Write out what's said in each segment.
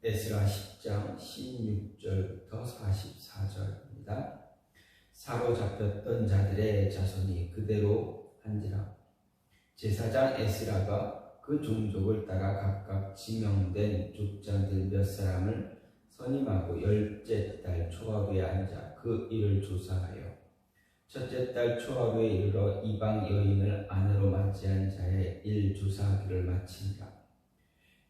에스라 10장 16절부터 44절입니다. 사로잡혔던 자들의 자손이 그대로 한지라. 제사장 에스라가 그 종족을 따라 각각 지명된 족장들 몇 사람을 선임하고 열째 달 초하루에 앉아 그 일을 조사하여 첫째 달 초하루에 이르러 이방 여인을 아내로 맞이한 자의 일 조사하기를 마치니라.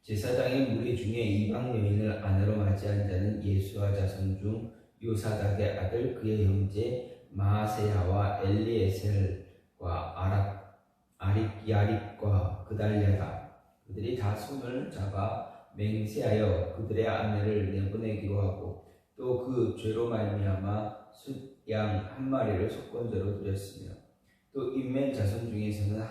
제사장의 무리 중에 이방 여인을 아내로 맞이한 자는 예수와 자손 중 요사닥의 아들 그의 형제 마아세야와 엘리에셀과 야립과 그달랴다. 그들이 다 손을 잡아 맹세하여 그들의 아내를 내보내기로 하고 또 그 죄로 말미암아 숫양 한 마리를 속건제로 드렸으며 또 인맨 자손 중에서는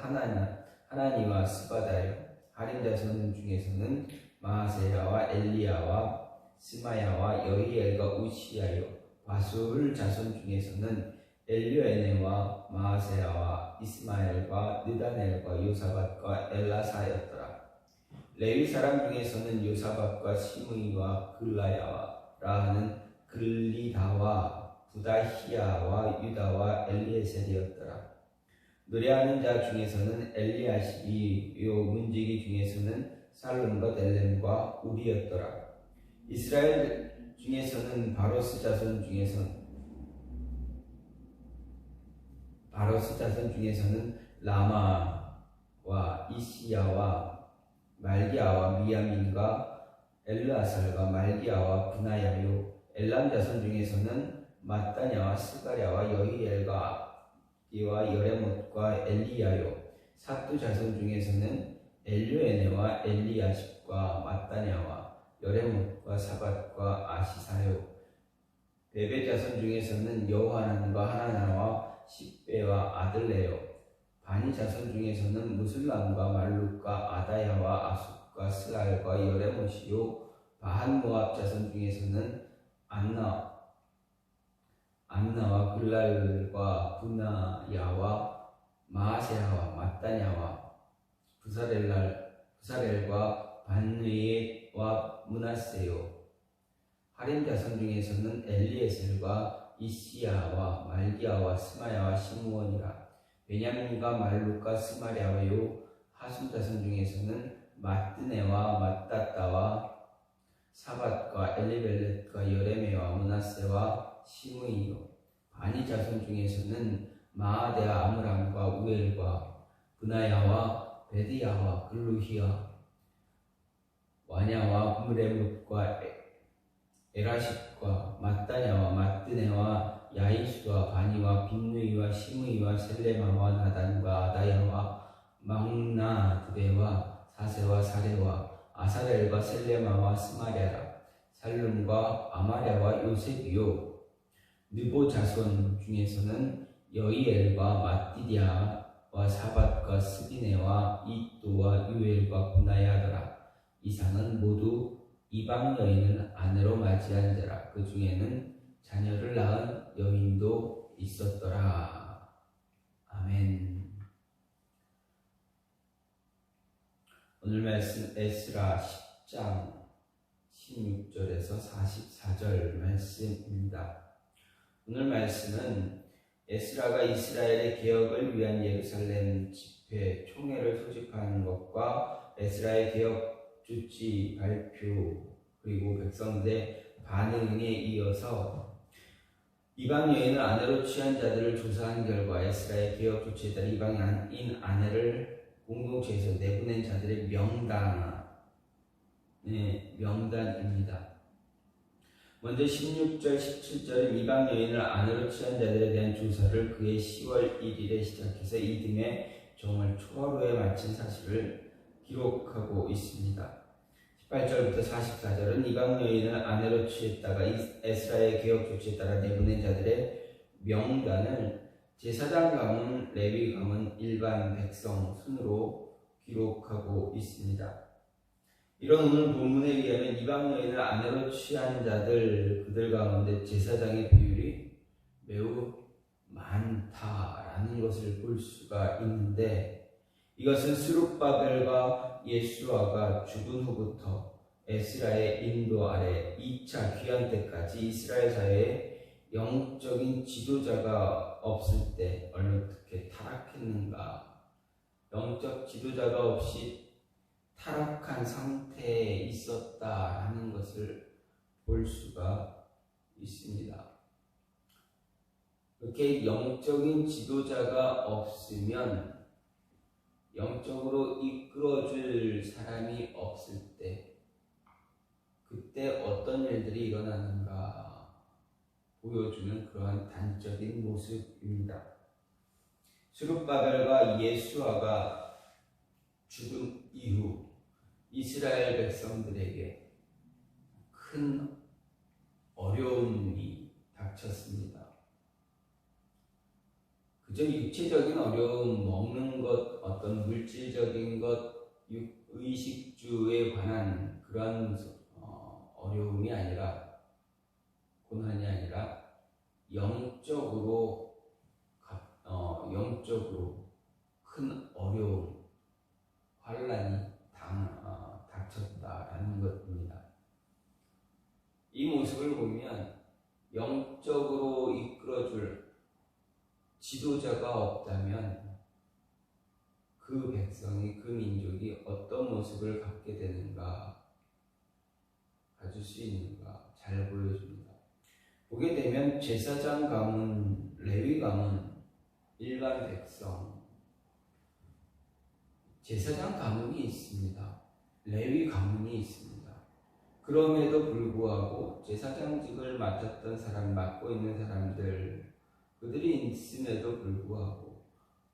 하나니와 스바다요 할인 자손 중에서는 마아세야와 엘리야와 스마야와 여히엘과 우시야요 바술 자손 중에서는 엘리오에네와 마아세야와 이스마엘과 느다넬과 요사밧과 엘라사였더라. 레위 사람 중에서는 요사밧과 시므이와 글라야라 하는 글리다와 부다히야와 유다와 엘리에셀이었더라. 노래하는 자 중에서는 엘리야십이요 문지기 중에서는 살룸과 델렘과 우리였더라. 이스라엘 중에서는 바로스 자손 중에서는 라마와 이시야와 말기야와 미야민과 엘르아살과 말기야와 분하야요 엘람 자손 중에서는 마따냐와 스가랴와 여히엘과 이와 여레못과 엘리야요 삿두 자손 중에서는 엘류에네와 엘리야십과 마따냐와 여레못과 사밧과 아시사요 베베 자손 중에서는 여호하난과 하나나와 십베와 아들레요 바니 자손 중에서는 무슬람과 말룩과 아다야와 아숫과 스알과 여레못이요 바한 모압 자손 중에서는 안나와 글랄과 분하야와 마아세야와 마따냐와 부사렐과 반느에와 문하세요 할인 자손 중에서는 엘리에셀과 이시야와 말기야와 스마야와 시므온이라. 베냐민과 말룩과 스마랴와요 하숨 자손 중에서는 마뜨네와 마따따와 사밧과 엘리벨렛과 여레메와 문하세와 시므이요 바니 자손 중에서는 마아데와 아므람과 우엘과 분하야와 베드야와 글루히야 와냐와 무레뭇과 에라십과 마따냐와 마뜨네와 야이수와 바니와 빈누이와 시므이와 셀레마와 나단과 아다야와 망나드베와 사세와 사레와 아사렐과 셀레마와 스마랴라. 살룸과 아마랴와 요셉이요 느보 자손 중에서는 여이엘과 마띠디아와 사밧과 스비네와 이또와 유엘과 분하야더라. 이상은 모두 이방 여인을 아내로 맞이한 자라. 그 중에는 자녀를 낳은 여인도 있었더라. 아멘. 오늘 말씀 에스라 10장 16절에서 44절 말씀입니다. 오늘 말씀은 에스라가 이스라엘의 개혁을 위한 예루살렘 집회 총회를 소집하는 것과 에스라의 개혁 주치 발표 그리고 백성들의 반응에 이어서 이방 여인을 아내로 취한 자들을 조사한 결과 에스라의 개혁 주치에 따라 이방인 아내를 공동체에서 내보낸 자들의 명단입니다. 먼저 16절, 17절은 이방 여인을 아내로 취한 자들에 대한 조사를 그해 10월 1일에 시작해서 이듬해 정월 초하루에 마친 사실을 기록하고 있습니다. 18절부터 44절은 이방 여인을 아내로 취했다가 에스라의 개혁 조치에 따라 내보낸 자들의 명단을 제사장 가문, 레위 가문, 일반 백성 순으로 기록하고 있습니다. 이런 오늘 본문에 의하면 이방 여인을 아내로 취한 그들 가운데 제사장의 비율이 매우 많다라는 것을 볼 수가 있는데 이것은 스룹바벨과 예수아가 죽은 후부터 에스라의 인도 아래 2차 귀환 때까지 이스라엘 사회에 영적인 지도자가 없을 때 어떻게 타락했는가, 영적 지도자가 없이 타락한 상태에 있었다라는 것을 볼 수가 있습니다. 이렇게 영적인 지도자가 없으면, 영적으로 이끌어줄 사람이 없을 때, 그때 어떤 일들이 일어나는가 보여주는 그러한 단적인 모습입니다. 스룹바벨과 예수아가 죽은 이후 이스라엘 백성들에게 큰 어려움이 닥쳤습니다. 그저 육체적인 어려움, 먹는 것, 어떤 물질적인 것, 의식주에 관한 그런 어려움이 아니라, 고난이 아니라 영적으로 큰 어려움, 환난이 닥쳤다라는 것입니다. 이 모습을 보면 영적으로 이끌어줄 지도자가 없다면 그 백성이, 그 민족이 어떤 모습을 갖게 되는가, 가질 수 있는가 잘 보여줍니다. 보게 되면 제사장 가문, 레위 가문, 일반 백성, 제사장 가문이 있습니다. 레위 가문이 있습니다. 그럼에도 불구하고 제사장직을 맡았던 사람, 맡고 있는 사람들, 그들이 있음에도 불구하고,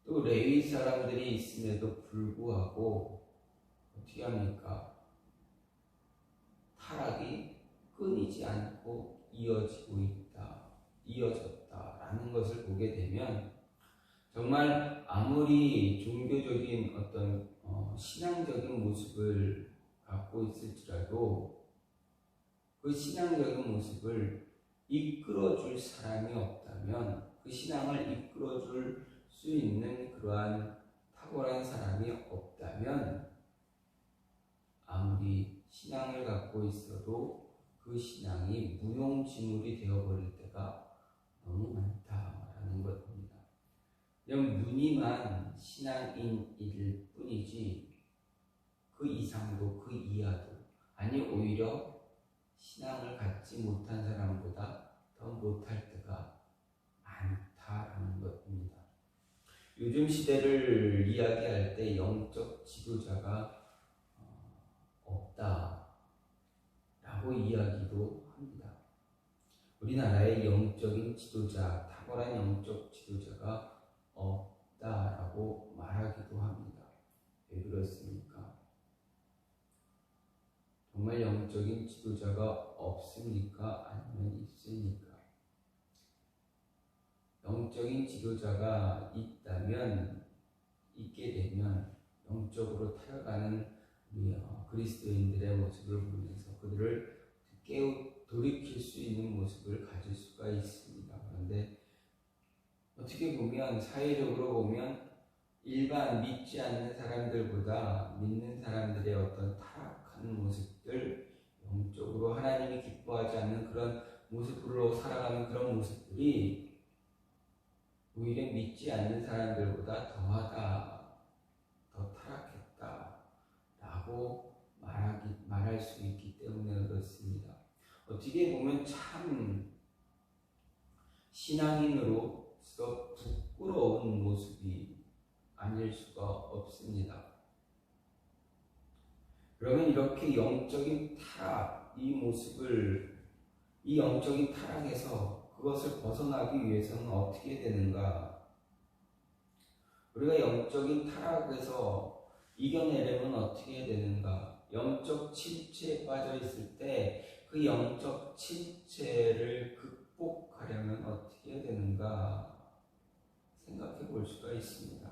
또 레위 사람들이 있음에도 불구하고 어떻게 합니까? 타락이 끊이지 않고 이어졌다라는 것을 보게 되면, 정말 아무리 종교적인 어떤 신앙적인 모습을 갖고 있을지라도 그 신앙적인 모습을 이끌어줄 사람이 없다면, 그 신앙을 이끌어줄 수 있는 그러한 탁월한 사람이 없다면, 아무리 신앙을 갖고 있어도 그 신앙이 무용지물이 되어버릴 때가 너무 많다라는 것입니다. 그냥 무늬만 신앙인일 뿐이지 그 이상도 그 이하도, 아니 오히려 신앙을 갖지 못한 사람보다 더 못할 때가 많다라는 것입니다. 요즘 시대를 이야기할 때 영적 지도자가 없다라고 이야기도 합니다. 우리나라의 영적인 지도자, 탁월한 영적 지도자가 없다라고 말하기도 합니다. 왜 그렇습니까? 정말 영적인 지도자가 없습니까? 아니면 있습니까? 영적인 지도자가 있게 되면 영적으로 타락하는 우리 그리스도인들의 모습을 보면서 그들을 돌이킬 수 있는 모습을 가질 수가 있습니다. 그런데 어떻게 보면, 사회적으로 보면 일반 믿지 않는 사람들보다 믿는 사람들의 어떤 타락한 모습들, 영적으로 하나님이 기뻐하지 않는 그런 모습으로 살아가는 그런 모습들이 오히려 믿지 않는 사람들보다 더 타락했다라고 말할 수 있기 때문에 그렇습니다. 어떻게 보면 참 신앙인으로서 부끄러운 모습이 아닐 수가 없습니다. 그러면 이렇게 영적인 타락, 이 영적인 타락에서 그것을 벗어나기 위해서는 어떻게 되는가? 우리가 영적인 타락에서 이겨내려면 어떻게 되는가? 영적 침체에 빠져 있을 때 그 영적 침체를 극복하려면 어떻게 해야 되는가 생각해 볼 수가 있습니다.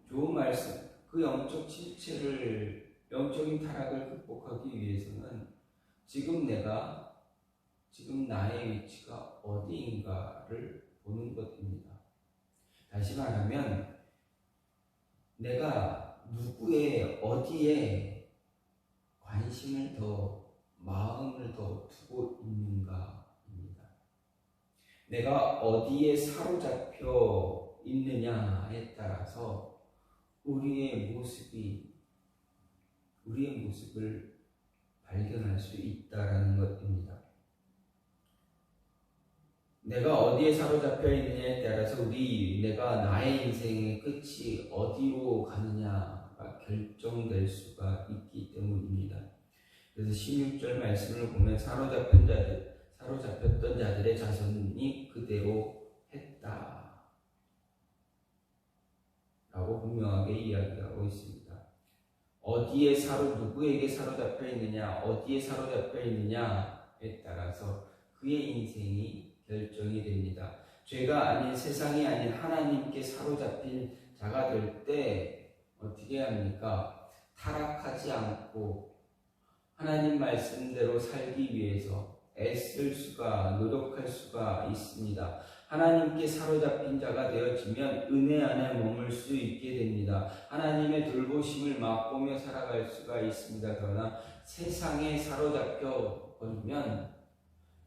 좋은 말씀. 그 영적 침체를, 영적인 타락을 극복하기 위해서는 지금 나의 위치가 어디인가를 보는 것입니다. 다시 말하면 내가 누구의 어디에 관심을 더, 마음을 더 두고 있는가입니다. 내가 어디에 사로잡혀 있느냐에 따라서 우리의 모습을 발견할 수 있다라는 것입니다. 내가 어디에 사로잡혀 있느냐에 따라서 내가 나의 인생의 끝이 어디로 가느냐가 결정될 수가 있기 때문입니다. 그래서 16절 말씀을 보면 사로잡혔던 자들의 자손이 그대로 했다 라고 분명하게 이야기하고 있습니다. 누구에게 사로잡혀 있느냐, 어디에 사로잡혀 있느냐에 따라서 그의 인생이 결정이 됩니다. 죄가 아닌, 세상이 아닌 하나님께 사로잡힌 자가 될 때 어떻게 합니까? 타락하지 않고 하나님 말씀대로 살기 위해서 노력할 수가 있습니다. 하나님께 사로잡힌 자가 되어지면 은혜 안에 머물 수 있게 됩니다. 하나님의 돌보심을 맛보며 살아갈 수가 있습니다. 그러나 세상에 사로잡혀 버리면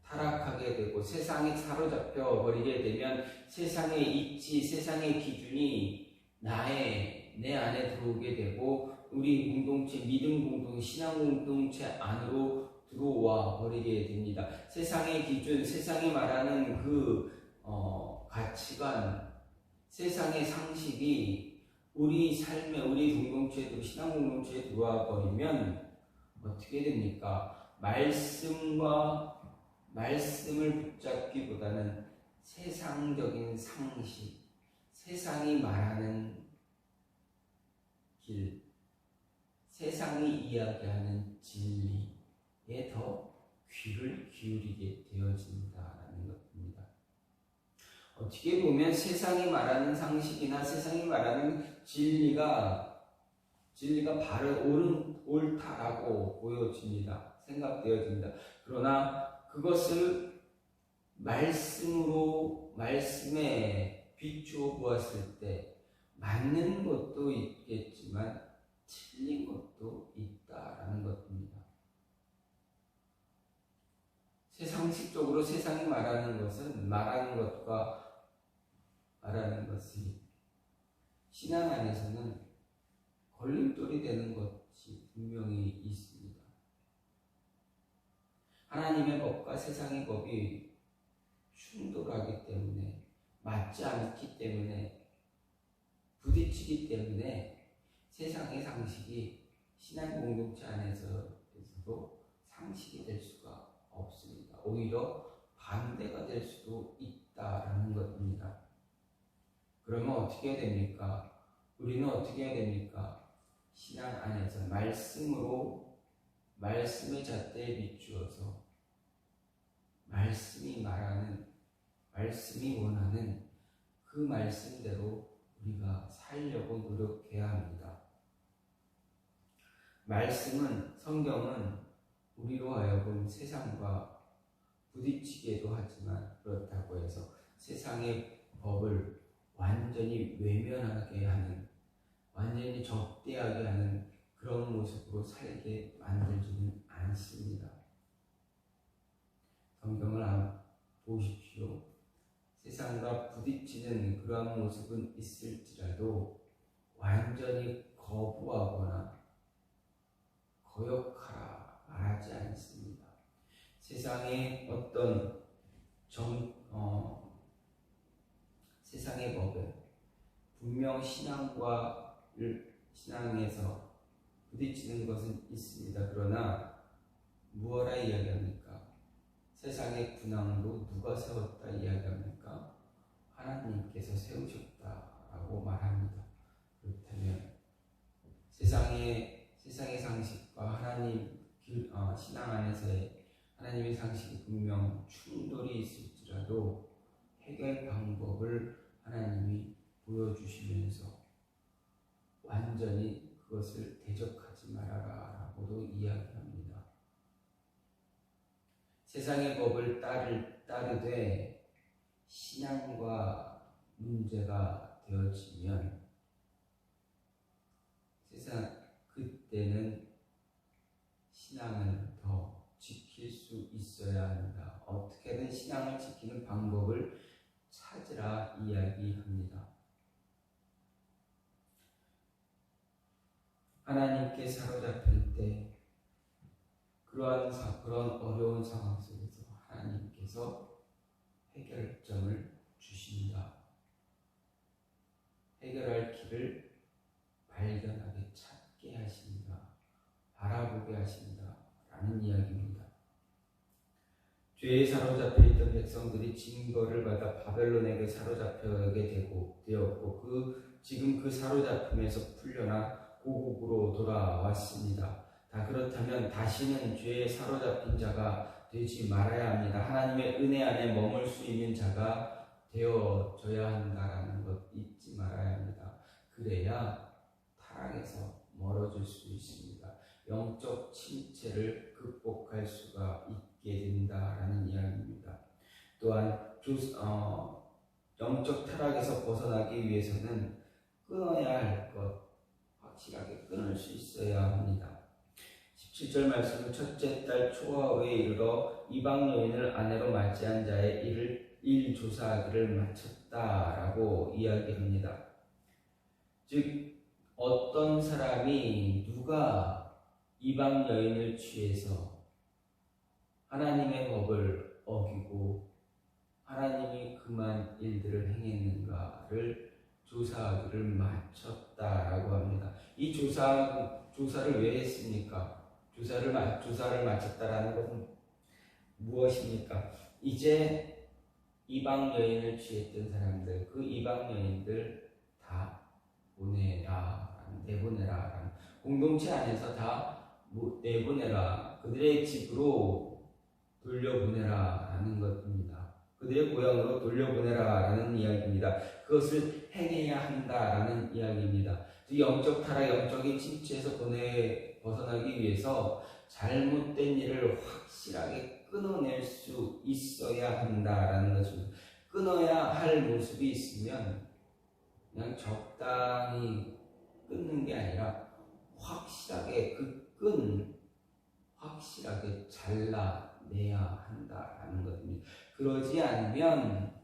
타락하게 되고, 세상에 사로잡혀 버리게 되면 세상의 이치, 세상의 기준이 내 안에 들어오게 되고, 우리 공동체, 믿음 공동체, 신앙 공동체 안으로 들어와 버리게 됩니다. 세상의 기준, 세상이 말하는 가치관, 세상의 상식이 우리 삶에, 우리 공동체도, 신앙 공동체에 들어와 버리면 어떻게 됩니까? 말씀을 붙잡기보다는 세상적인 상식, 세상이 말하는 길, 세상이 이야기하는 진리에 더 귀를 기울이게 되어진다는 것입니다. 어떻게 보면 세상이 말하는 상식이나 세상이 말하는 진리가 바로 옳다라고 보여집니다. 생각되어집니다. 그러나 그것을 말씀에 비추어 보았을 때 맞는 것도 있겠지만 틀린 것도 있다라는 것입니다. 상식적으로 세상이 말하는 것이 신앙 안에서는 걸림돌이 되는 것이 분명히 있습니다. 하나님의 법과 세상의 법이 충돌하기 때문에, 맞지 않기 때문에, 부딪히기 때문에 세상의 상식이 신앙 공동체 안에서도 상식이 될 수가 없습니다. 오히려 반대가 될 수도 있다라는 것입니다. 그러면 어떻게 해야 됩니까? 우리는 어떻게 해야 됩니까? 신앙 안에서 말씀의 잣대에 비추어서 말씀이 원하는 그 말씀대로 우리가 살려고 노력해야 합니다. 성경은 우리로 하여금 세상과 부딪히게도 하지만, 그렇다고 해서 세상의 법을 완전히 외면하게 하는, 완전히 적대하게 하는 그런 모습으로 살게 만들지는 않습니다. 성경을 보십시오. 세상과 부딪히는 그러한 모습은 있을지라도 완전히 거부하거나 거역하라 말하지 않습니다. 세상의 어떤 세상의 법에 분명 신앙에서 부딪히는 것은 있습니다. 그러나 무엇라 이야기합니까? 세상의 군왕도 누가 세웠다 이야기합니까? 하나님께서 세우셨다라고 말합니다. 그렇다면 세상의 상식과 신앙 안에서의 하나님의 상식이 분명 충돌이 있을지라도 해결 방법을 하나님이 보여주시면서 완전히 그것을 대적하지 말아라 라고도 이야기합니다. 세상의 법을 따르되 신앙과 문제가 되어지면 그때는 신앙을 더 지킬 수 있어야 합니다. 어떻게든 신앙을 지키는 방법을 찾으라 이야기합니다. 하나님께 사로잡힐 때 그런 어려운 상황 속에서 하나님께서 해결점을 주신다. 해결할 길을 발견하게 찾게 하신다. 바라보게 하신다. 라는 이야기입니다. 죄에 사로잡혀 있던 백성들이 징벌을 받아 바벨론에게 사로잡혀게 되었고 지금 그 사로잡힘에서 풀려나 고국으로 돌아왔습니다. 그렇다면 다시는 죄에 사로잡힌 자가 되지 말아야 합니다. 하나님의 은혜 안에 머물 수 있는 자가 되어져야 한다라는 것 잊지 말아야 합니다. 그래야 타락에서 멀어질 수 있습니다. 영적 침체를 극복할 수가 있게 된다라는 이야기입니다. 또한 영적 타락에서 벗어나기 위해서는 끊어야 할 것 확실하게 끊을 수 있어야 합니다. 17절 말씀은 첫째 달 초하루에 이르러 이방 여인을 아내로 맞이한 자의 일 조사하기를 마쳤다라고 이야기합니다. 즉 어떤 사람이 누가 이방 여인을 취해서 하나님의 법을 어기고 하나님이 금한 일들을 행했는가를 조사하기를 마쳤다라고 합니다. 이 조사를 왜 했습니까? 조사를 마쳤다라는 것은 무엇입니까? 이제 이방 여인을 취했던 사람들, 그 이방 여인들 다 내보내라. 공동체 안에서 다 내보내라. 그들의 집으로 돌려보내라 라는 것입니다. 그들의 고향으로 돌려보내라 라는 이야기입니다. 그것을 행해야 한다라는 이야기입니다. 영적 타락, 영적인 침체에서 벗어나기 위해서 잘못된 일을 확실하게 끊어낼 수 있어야 한다라는 것입니다. 끊어야 할 모습이 있으면 그냥 적당히 끊는 게 아니라 확실하게 확실하게 잘라내야 한다라는 것입니다. 그러지 않으면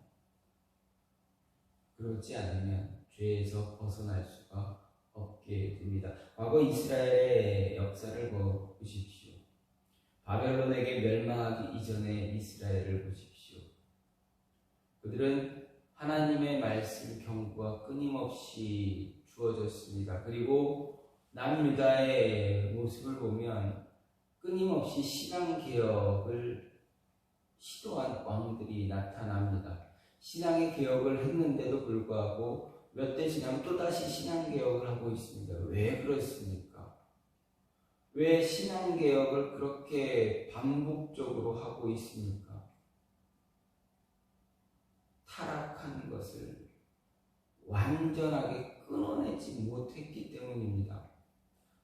죄에서 벗어날 수가 없게 됩니다. 과거 이스라엘의 역사를 보십시오. 바벨론에게 멸망하기 이전의 이스라엘을 보십시오. 그들은 하나님의 말씀 경고가 끊임없이 주어졌습니다. 그리고 남유다의 모습을 보면 끊임없이 신앙개혁을 시도한 왕들이 나타납니다. 신앙의 개혁을 했는데도 불구하고 몇 대 지나면 또다시 신앙개혁을 하고 있습니다. 왜 그렇습니까? 왜 신앙개혁을 그렇게 반복적으로 하고 있습니까? 타락한 것을 완전하게 끊어내지 못했기 때문입니다.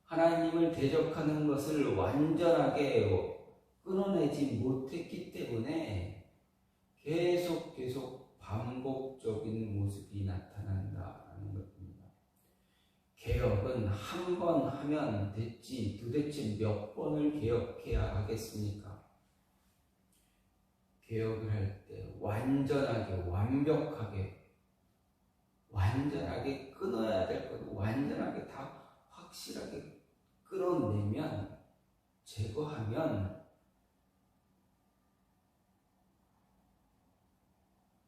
하나님을 대적하는 것을 완전하게 끊어내지 못했기 때문에 계속 반복적인 모습이 나타난다는 것입니다. 개혁은 한 번 하면 됐지 도대체 몇 번을 개혁해야 하겠습니까? 개혁을 할 때 완전하게 완벽하게 끊어야 될 것을 완전하게 다 확실하게 끌어내면 제거하면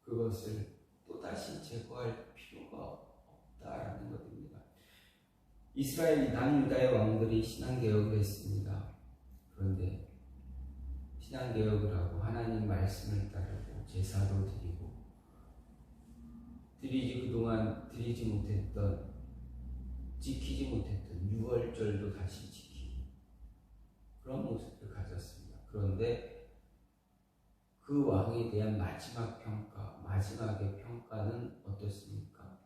그것을 또다시 제거할 필요가 없다라는 것입니다. 이스라엘 남유다의 왕들이 신앙개혁을 했습니다. 그런데 신앙개혁을 하고 하나님 말씀을 따르고 제사도 그동안 드리지 못했던 지키지 못했던 유월절도 다시 지키고 그런 모습을 가졌습니다. 그런데 그 왕에 대한 마지막의 평가는 어떻습니까?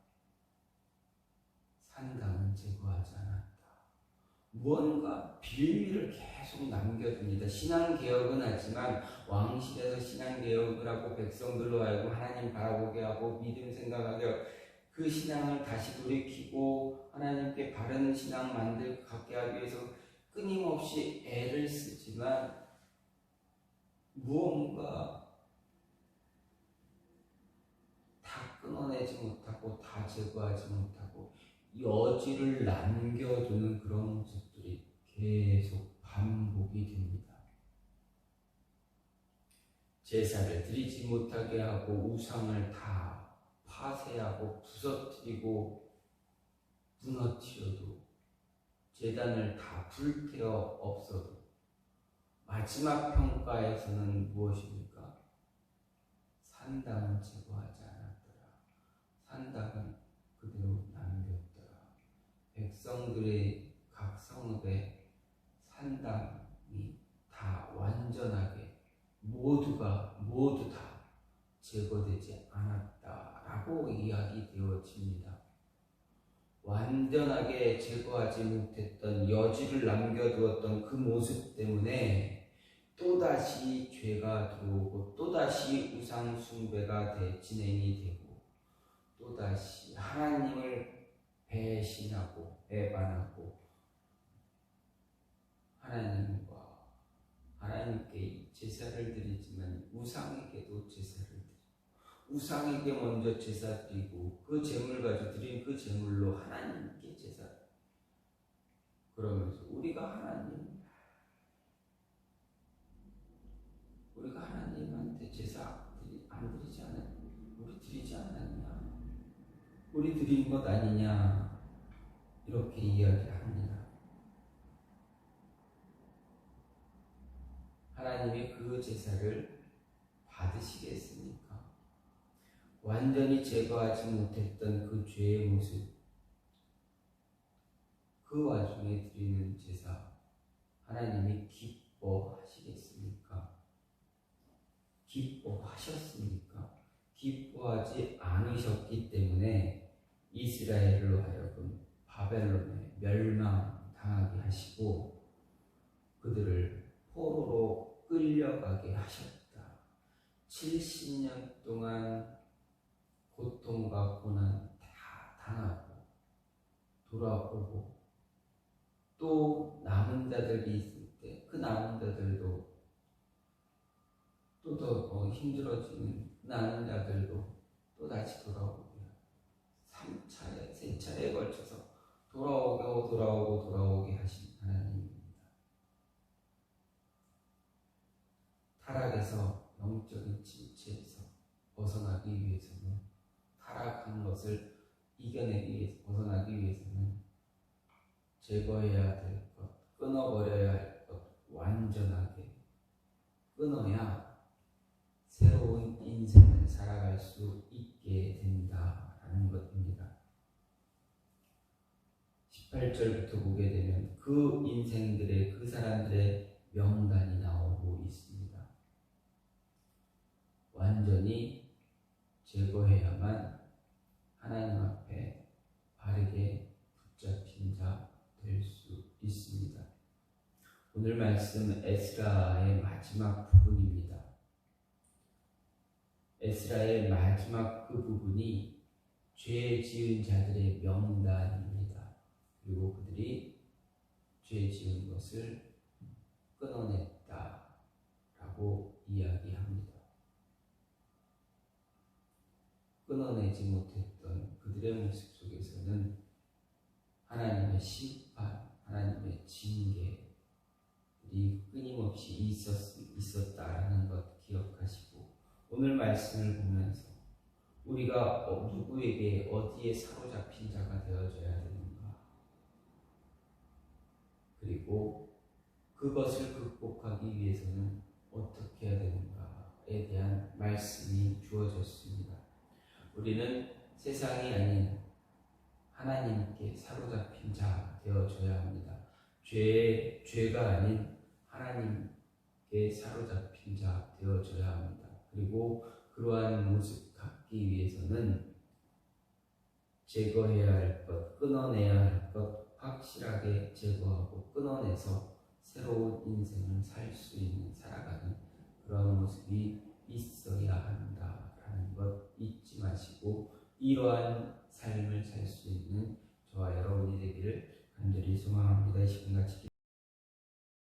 산당은 제거하지 않았다. 무언가 빌미를 계속 남겨둡니다. 신앙개혁은 하지만 왕실에서 신앙개혁을 하고 백성들로 하여금 하나님 바라보게 하고 믿음 생각하게 하고 그 신앙을 다시 돌이키고 하나님께 바른 신앙 갖게 하기 위해서 끊임없이 애를 쓰지만 무언가 다 끊어내지 못하고 다 제거하지 못하고 여지를 남겨두는 그런 모습들이 계속 반복이 됩니다. 제사를 드리지 못하게 하고 우상을 다 파쇄하고 부서뜨리고 무너뜨려도 제단을 다 불태워 없어도 마지막 평가에서는 무엇입니까? 산당은 제거하지 않았더라. 산당은 그대로 남겼더라. 백성들의 각 성읍에 산당이 다 완전하게 모두 다 제거되지 않았다라고 이야기되어집니다. 완전하게 제거하지 못했던 여지를 남겨두었던 그 모습 때문에 또다시 죄가 들어오고 또다시 우상 숭배가 진행이 되고 또다시 하나님을 배신하고 배반하고 하나님께 제사를 드리지만 우상에게도 제사를 드리고 우상에게 먼저 제사 드리고 그 제물 가지고 드린 그 제물로 하나님께 제사 그러면서 우리가 하나님한테 제사 안 드리지 않았냐? 우리 드리지 않았냐? 우리 드린 것 아니냐? 이렇게 이야기합니다. 하나님이 그 제사를 받으시겠습니까? 완전히 제거하지 못했던 그 죄의 모습, 그 와중에 드리는 제사, 하나님이 기뻐하시겠습니까? 기뻐하셨습니까? 기뻐하지 않으셨기 때문에 이스라엘로 하여금 바벨론에 멸망당하게 하시고 그들을 포로로 끌려가게 하셨다. 70년 동안 고통과 고난 다 당하고 돌아오고 또 남은 자들이 있을 때 그 남은 자들도 또 더 힘들어지는 남은 자들도 또 다시 돌아오고 3차례, 3차례에 걸쳐서 돌아오게 하신 하나님입니다. 타락에서 영적인 침체에서 벗어나기 위해서는 타락한 것을 이겨내기 위해서 벗어나기 위해서는 제거해야 될 것, 끊어버려야 할 것 완전하게 끊어야 새로운 인생을 살아갈 수 있게 된다라는 것입니다. 18절부터 보게 되면 그 인생들의 그 사람들의 명단이 나오고 있습니다. 완전히 제거해야만 하나님 앞에 바르게 붙잡힌 자 될 수 있습니다. 오늘 말씀 에스라의 마지막 부분입니다. 에스라의 마지막 그 부분이 죄 지은 자들의 명단입니다. 그리고 그들이 죄 지은 것을 끊어냈다라고 이야기합니다. 끊어내지 못했던 그들의 모습 속에서는 하나님의 심판, 하나님의 징계들이 끊임없이 있었다라는 것 기억하시고 오늘 말씀을 보면서 우리가 누구에게 어디에 사로잡힌 자가 되어져야 되는가, 그리고 그것을 극복하기 위해서는 어떻게 해야 되는가에 대한 말씀이 주어졌습니다. 우리는 세상이 아닌 하나님께 사로잡힌 자 되어져야 합니다. 죄가 아닌 하나님께 사로잡힌 자 되어져야 합니다. 그리고 그러한 모습 갖기 위해서는 제거해야 할 것, 끊어내야 할 것 확실하게 제거하고 끊어내서 새로운 인생을 살 수 있는, 살아가는 그런 모습이 있어야 한다라는 것 잊지 마시고 이러한 삶을 살 수 있는 저와 여러분이 되기를 간절히 소망합니다. 이 시간 같이